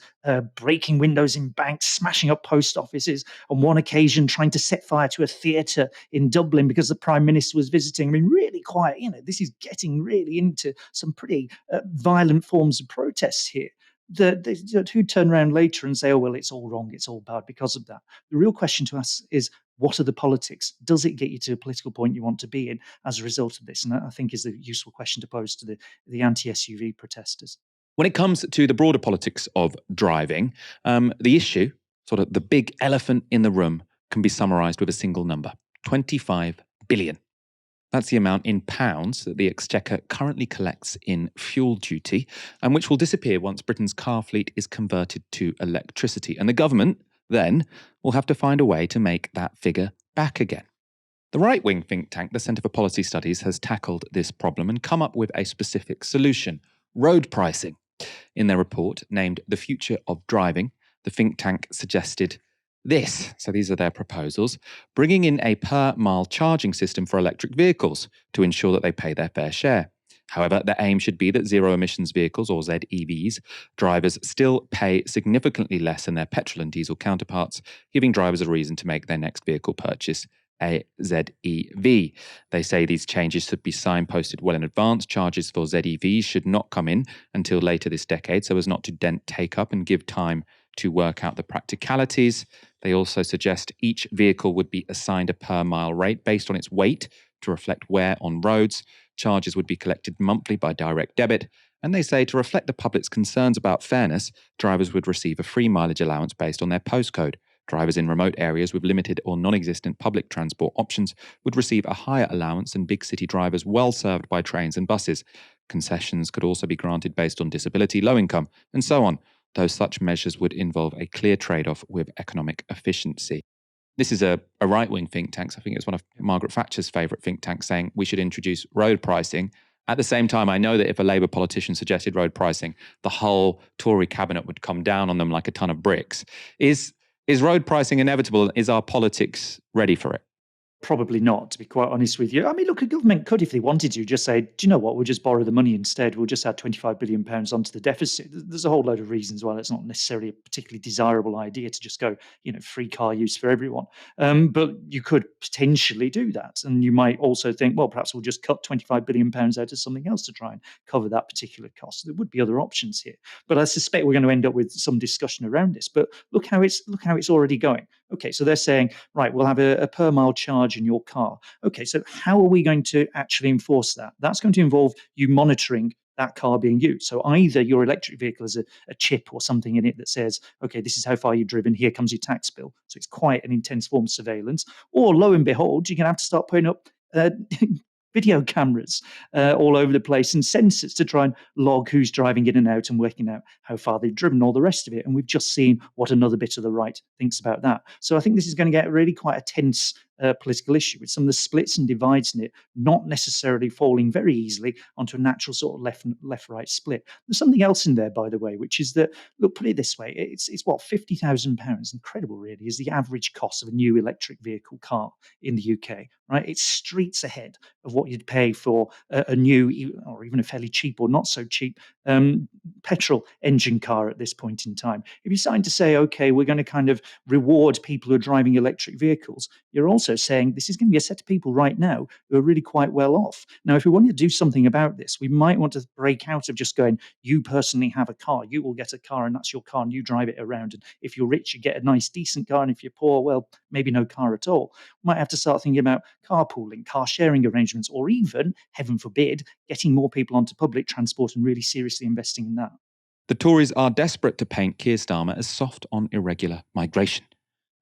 breaking windows in banks, smashing up post offices, on one occasion trying to set fire to a theatre in Dublin because the Prime Minister was visiting. I mean, really quite, this is getting really into some pretty violent forms of protests here. Who turn around later and say, oh, well, it's all wrong, it's all bad because of that. The real question to ask is, what are the politics? Does it get you to a political point you want to be in as a result of this? And that, I think, is the useful question to pose to the anti-SUV protesters. When it comes to the broader politics of driving, the issue, sort of the big elephant in the room, can be summarised with a single number: 25 billion. That's the amount in pounds that the Exchequer currently collects in fuel duty, and which will disappear once Britain's car fleet is converted to electricity. And the government then will have to find a way to make that figure back again. The right-wing think tank, the Centre for Policy Studies, has tackled this problem and come up with a specific solution: road pricing. In their report, named The Future of Driving, the think tank suggested this. So these are their proposals: bringing in a per-mile charging system for electric vehicles to ensure that they pay their fair share. However, the aim should be that zero-emissions vehicles, or ZEVs, drivers still pay significantly less than their petrol and diesel counterparts, giving drivers a reason to make their next vehicle purchase a ZEV. They say these changes should be signposted well in advance. Charges for ZEVs should not come in until later this decade, so as not to dent take-up and give time to work out the practicalities. They also suggest each vehicle would be assigned a per-mile rate based on its weight to reflect wear on roads. Charges would be collected monthly by direct debit. And they say to reflect the public's concerns about fairness, drivers would receive a free mileage allowance based on their postcode. Drivers in remote areas with limited or non-existent public transport options would receive a higher allowance than big city drivers well served by trains and buses. Concessions could also be granted based on disability, low income, and so on, though such measures would involve a clear trade-off with economic efficiency. This is a right-wing think tank. I think it's one of Margaret Thatcher's favourite think tanks, saying we should introduce road pricing. At the same time, I know that if a Labour politician suggested road pricing, the whole Tory cabinet would come down on them like a ton of bricks. Is road pricing inevitable? Is our politics ready for it? Probably not, to be quite honest with you. I mean, look, a government could, if they wanted to, just say, do you know what, we'll just borrow the money instead. We'll just add £25 billion onto the deficit. There's a whole load of reasons why that's not necessarily a particularly desirable idea to just go, free car use for everyone. But you could potentially do that. And you might also think, well, perhaps we'll just cut £25 billion out of something else to try and cover that particular cost. There would be other options here. But I suspect we're going to end up with some discussion around this. But look how it's already going. Okay, so they're saying, right, we'll have a per mile charge in your car. Okay, so how are we going to actually enforce that? That's going to involve you monitoring that car being used. So either your electric vehicle has a chip or something in it that says, okay, this is how far you've driven, here comes your tax bill. So it's quite an intense form of surveillance. Or lo and behold, you're going to have to start putting up video cameras all over the place and sensors to try and log who's driving in and out and working out how far they've driven, all the rest of it. And we've just seen what another bit of the right thinks about that. So I think this is going to get really quite a tense political issue, with some of the splits and divides in it not necessarily falling very easily onto a natural sort of left-right split. There's something else in there, by the way, which is that, look, put it this way, it's what, £50,000, incredible really, is the average cost of a new electric vehicle car in the UK, right? It's streets ahead of what you'd pay for a new, or even a fairly cheap or not so cheap petrol engine car at this point in time. If you're starting to say, okay, we're going to kind of reward people who are driving electric vehicles, you're also saying this is going to be a set of people right now who are really quite well off. Now, if we want to do something about this, we might want to break out of just going, you personally have a car, you will get a car and that's your car and you drive it around. And if you're rich, you get a nice, decent car. And if you're poor, well, maybe no car at all. We might have to start thinking about carpooling, car sharing arrangements, or even, heaven forbid, getting more people onto public transport and really seriously investing in that. The Tories are desperate to paint Keir Starmer as soft on irregular migration.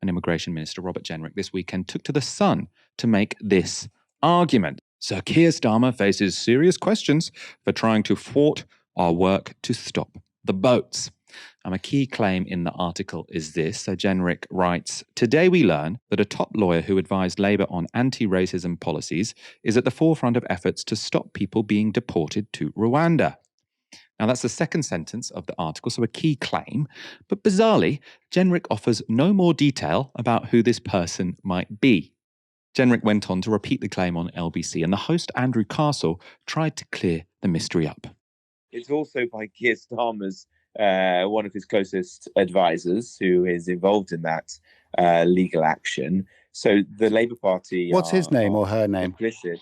And Immigration Minister Robert Jenrick this weekend took to the Sun to make this argument. Sir Keir Starmer faces serious questions for trying to thwart our work to stop the boats. A key claim in the article is this. So Jenrick writes, today we learn that a top lawyer who advised Labour on anti-racism policies is at the forefront of efforts to stop people being deported to Rwanda. Now, that's the second sentence of the article, so a key claim. But bizarrely, Jenrick offers no more detail about who this person might be. Jenrick went on to repeat the claim on LBC, and the host, Andrew Castle, tried to clear the mystery up. It's also by Keir Starmer's, one of his closest advisors, who is involved in that legal action. So the Labour Party... What's his name or her name? ...implicit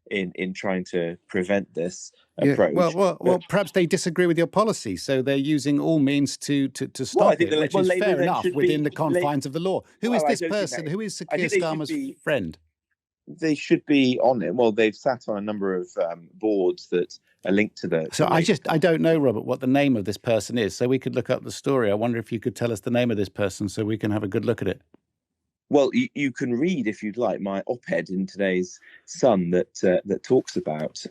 in trying to prevent this approach. Well, perhaps they disagree with your policy, so they're using all means to stop it, which is fair enough within the confines of the law. Who is this person? Who is Sir Keir Starmer's friend? They should be on it. Well, they've sat on a number of boards that are linked to the... So I don't know, Robert, what the name of this person is, so we could look up the story. I wonder if you could tell us the name of this person so we can have a good look at it. Well, you can read, if you'd like, my op-ed in today's Sun that talks about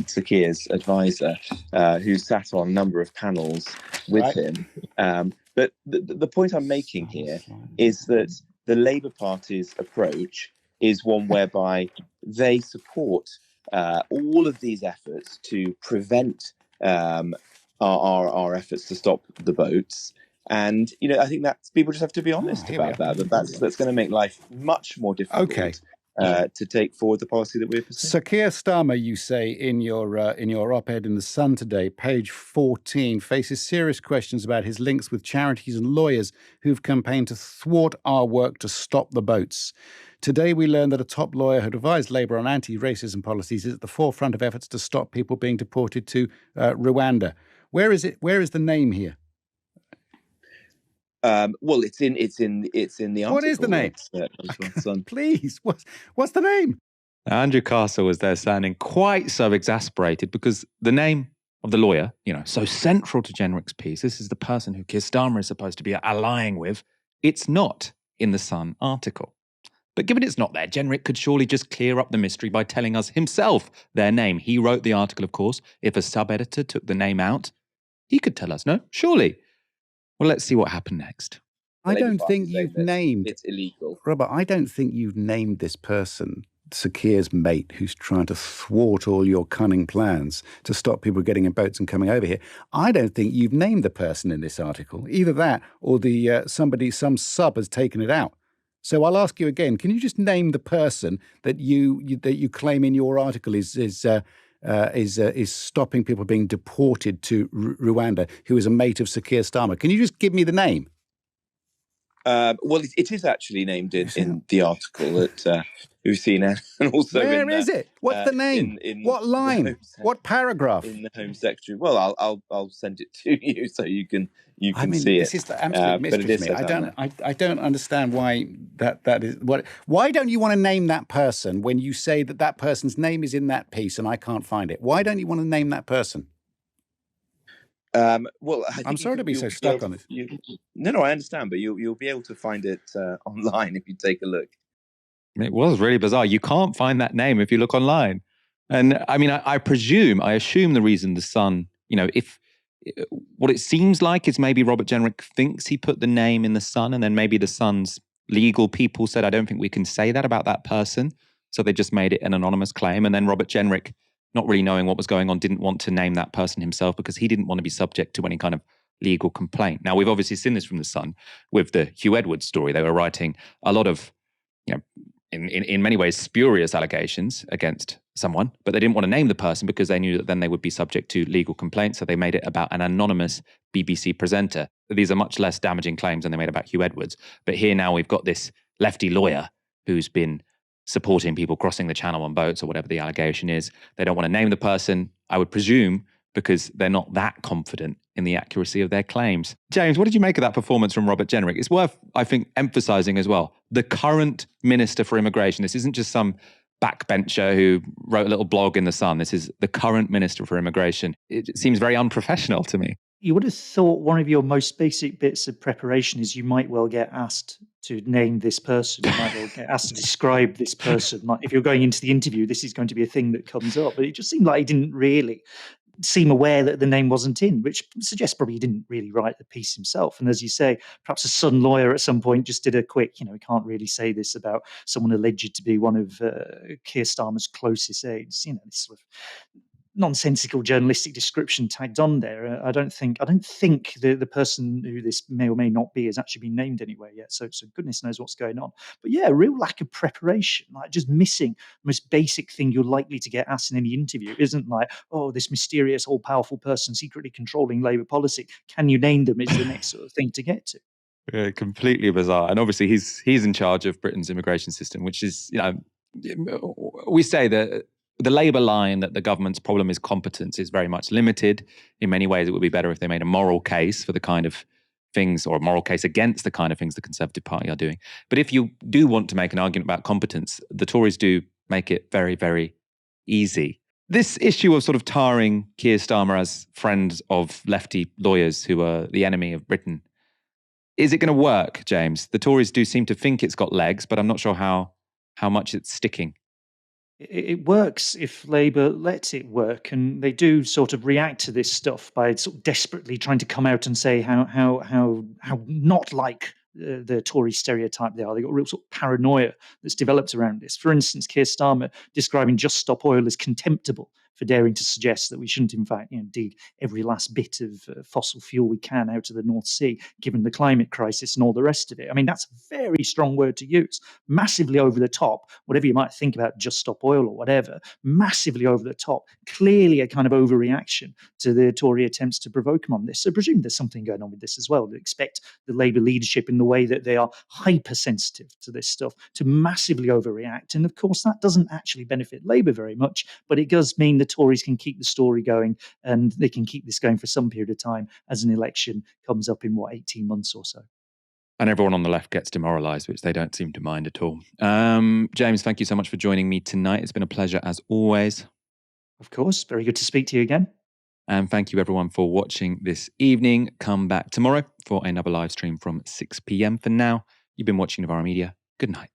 Sir Keir's advisor, who sat on a number of panels with him. But the point I'm making here is that the Labour Party's approach is one whereby they support all of these efforts to prevent our efforts to stop the boats. And, I think that people just have to be honest about that. That's going to make life much more difficult to take forward the policy that we're pursuing. Sir Keir Starmer, you say in your op-ed in The Sun today, page 14, faces serious questions about his links with charities and lawyers who've campaigned to thwart our work to stop the boats. Today we learned that a top lawyer who advised Labour on anti-racism policies is at the forefront of efforts to stop people being deported to Rwanda. Where is it? Where is the name here? Well, it's in the article. What is the name? Please, what's the name? Now, Andrew Castle was there sounding quite so exasperated because the name of the lawyer, so central to Jenrick's piece, this is the person who Keir Starmer is supposed to be allying with, it's not in the Sun article. But given it's not there, Jenrick could surely just clear up the mystery by telling us himself their name. He wrote the article, of course. If a sub-editor took the name out, he could tell us, no? Surely. Well, let's see what happened next. I don't think you've named... It's illegal. Robert, I don't think you've named this person, Sir Keir's mate, who's trying to thwart all your cunning plans to stop people getting in boats and coming over here. I don't think you've named the person in this article. Either that or some sub has taken it out. So I'll ask you again, can you just name the person that you claim in your article is stopping people being deported to Rwanda, who is a mate of Sir Keir Starmer? Can you just give me the name? Well, it is actually named in the article that we've seen, and also where is it? What's the name? What line? What paragraph? In the Home Secretary. Well, I'll send it to you so you can see it. This is the absolute mystery to me. I don't understand why that is. Why don't you want to name that person when you say that person's name is in that piece and I can't find it? Why don't you want to name that person? Well, I'm sorry to be so stuck on it. No, I understand, but you'll be able to find it online if you take a look. It was really bizarre. You can't find that name if you look online. And I mean, I assume the reason the Sun, if what it seems like is maybe Robert Jenrick thinks he put the name in the Sun and then maybe the Sun's legal people said, I don't think we can say that about that person. So they just made it an anonymous claim. And then Robert Jenrick, not really knowing what was going on, didn't want to name that person himself because he didn't want to be subject to any kind of legal complaint. Now, we've obviously seen this from The Sun with the Hugh Edwards story. They were writing a lot of, in many ways, spurious allegations against someone, but they didn't want to name the person because they knew that then they would be subject to legal complaints. So they made it about an anonymous BBC presenter. These are much less damaging claims than they made about Hugh Edwards. But here now we've got this lefty lawyer who's been supporting people crossing the channel on boats or whatever the allegation is. They don't want to name the person, I would presume, because they're not that confident in the accuracy of their claims. James, what did you make of that performance from Robert Jenrick? It's worth, I think, emphasising as well, the current Minister for Immigration. This isn't just some backbencher who wrote a little blog in The Sun. This is the current Minister for Immigration. It seems very unprofessional to me. You would have thought one of your most basic bits of preparation is you might well get asked to name this person. You might well get asked to describe this person. Like if you're going into the interview, this is going to be a thing that comes up. But it just seemed like he didn't really seem aware that the name wasn't in, which suggests probably he didn't really write the piece himself. And as you say, perhaps a Sun lawyer at some point just did a quick, we can't really say this about someone alleged to be one of Keir Starmer's closest aides. This sort of nonsensical journalistic description tagged on there. I don't think the person who this may or may not be has actually been named anywhere yet. So goodness knows what's going on. But yeah, a real lack of preparation, like just missing the most basic thing you're likely to get asked in any interview. It isn't like, oh, this mysterious, all-powerful person secretly controlling Labour policy. Can you name them? Is the next sort of thing to get to. Yeah, completely bizarre. And obviously he's in charge of Britain's immigration system, which is, we say that the Labour line that the government's problem is competence is very much limited. In many ways, it would be better if they made a moral case for the kind of things, or a moral case against the kind of things the Conservative Party are doing. But if you do want to make an argument about competence, the Tories do make it very, very easy. This issue of sort of tarring Keir Starmer as friends of lefty lawyers who are the enemy of Britain, is it going to work, James? The Tories do seem to think it's got legs, but I'm not sure how much it's sticking. It works if Labour lets it work, and they do sort of react to this stuff by sort of desperately trying to come out and say how not like the Tory stereotype they are. They've got real sort of paranoia that's developed around this. For instance, Keir Starmer describing Just Stop Oil as contemptible for daring to suggest that we shouldn't, in fact, indeed, every last bit of fossil fuel we can out of the North Sea, given the climate crisis and all the rest of it. I mean, that's a very strong word to use. Massively over the top, whatever you might think about Just Stop Oil or whatever, massively over the top, clearly a kind of overreaction to the Tory attempts to provoke him on this. So I presume there's something going on with this as well. They expect the Labour leadership, in the way that they are hypersensitive to this stuff, to massively overreact. And of course, that doesn't actually benefit Labour very much, but it does mean the Tories can keep the story going, and they can keep this going for some period of time as an election comes up in 18 months or so. And everyone on the left gets demoralised, which they don't seem to mind at all. James, thank you so much for joining me tonight. It's been a pleasure as always. Of course, very good to speak to you again. And thank you everyone for watching this evening. Come back tomorrow for another live stream from 6 p.m. For now, you've been watching Novara Media. Good night.